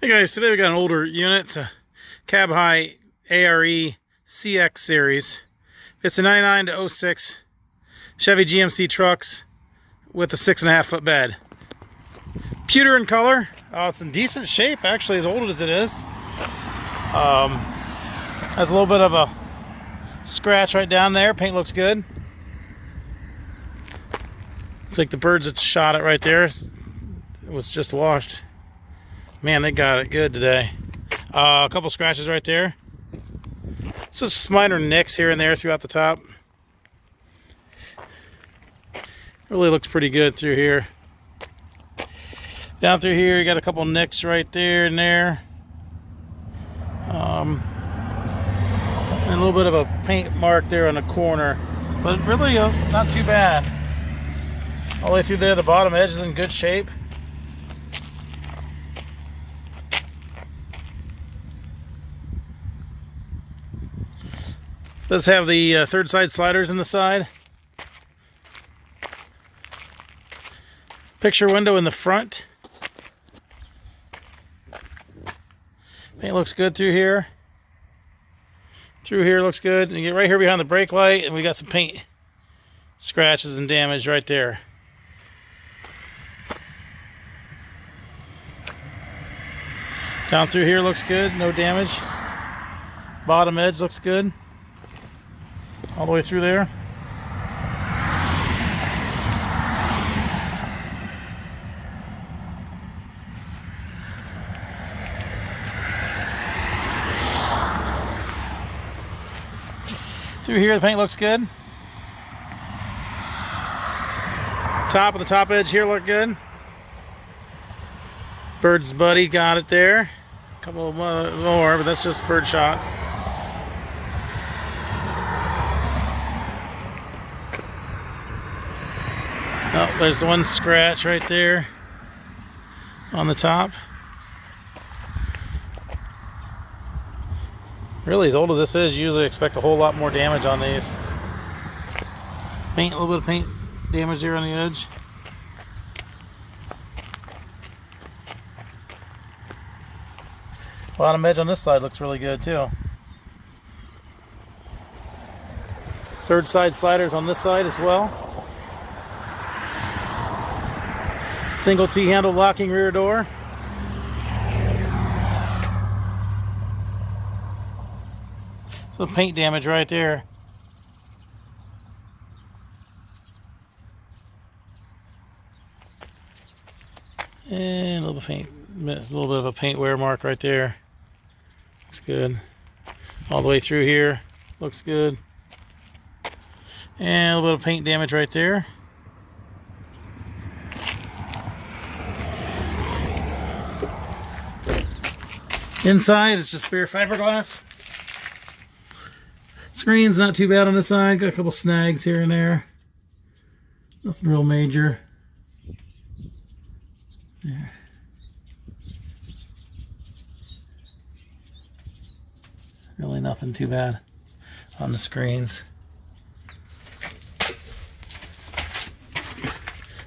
Hey guys, today we got an older unit. It's a cab high ARE CX series. It's a 99 to 06 Chevy GMC trucks with a 6.5 foot bed. Pewter in color. It's in decent shape, actually, as old as it is. Has a little bit of a scratch right down there. Paint looks good. It's like the birds that shot it right there. It was just washed. Man, they got it good today. A couple scratches right there. Just minor nicks here and there throughout the top. Really looks pretty good through here. Down through here, you got a couple nicks right there and there. And a little bit of a paint mark there on the corner. But really not too bad. All the way through there, the bottom edge is in good shape. Does have the third side sliders in the side. Picture window in the front. Paint looks good through here. Through here looks good. And you get right here behind the brake light, and we got some paint scratches and damage right there. Down through here looks good, no damage. Bottom edge looks good. All the way through there. Through here, the paint looks good. Top of the top edge here look good. Bird's buddy got it there. A couple more, but that's just bird shots. Oh, there's one scratch right there on the top. Really, as old as this is, you usually expect a whole lot more damage on these. Paint, a little bit of paint damage there on the edge. Bottom edge on this side looks really good too. Third side sliders on this side as well. Single T-handle locking rear door. Some paint damage right there. And a little bit of a paint wear mark right there. Looks good. All the way through here, looks good. And a little bit of paint damage right there. Inside, it's just bare fiberglass. Screen's not too bad on this side. Got a couple snags here and there. Nothing real major. There. Really nothing too bad on the screens.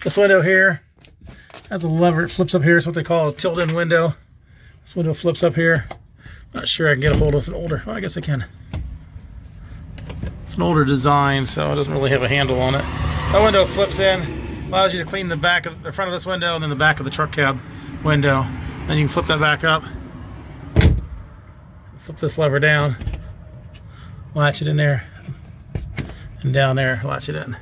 This window here has a lever. It flips up here. It's what they call a tilt-in window. This window flips up here. Not sure I can get a hold of an older. Well, I guess I can. It's an older design, so it doesn't really have a handle on it. That window flips in, allows you to clean the back of the front of this window and then the back of the truck cab window. Then you can flip that back up. Flip this lever down, latch it in there, and down there, latch it in. A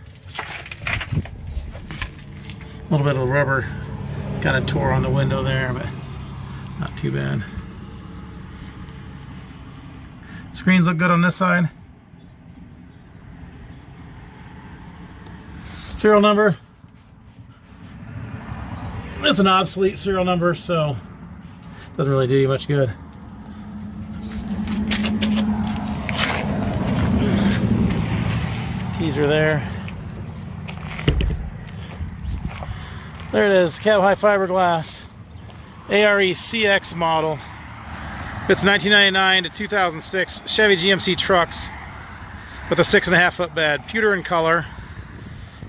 little bit of the rubber kind of tore on the window there, but not too bad. Screens look good on this side. Serial number. It's an obsolete serial number, so doesn't really do you much good. Keys are there. There it is, cab high fiberglass. ARE CX model. It's 1999 to 2006 Chevy GMC trucks with a 6.5 foot bed. Pewter in color.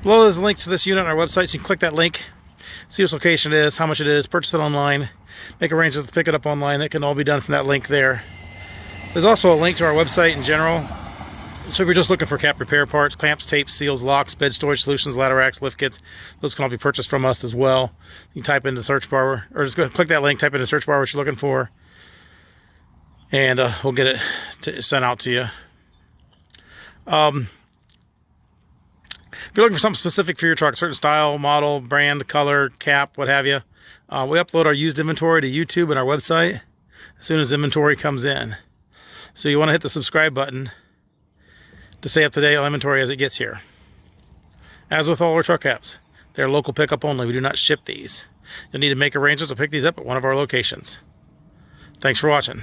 Below there's a link to this unit on our website, so you can click that link, see which location it is, how much it is, purchase it online, make arrangements to pick it up online. It can all be done from that link there. There's also a link to our website in general. So if you're just looking for cap repair parts, clamps, tapes, seals, locks, bed storage solutions, ladder racks, lift kits, those can all be purchased from us as well. You can type in the search bar, or just go click that link, type in the search bar what you're looking for, and we'll get it sent out to you. If you're looking for something specific for your truck, a certain style, model, brand, color, cap, what have you, we upload our used inventory to YouTube and our website as soon as inventory comes in. So you want to hit the subscribe button to stay up to date on inventory as it gets here. As with all our truck caps, they're local pickup only. We do not ship these. You'll need to make arrangements to pick these up at one of our locations. Thanks for watching.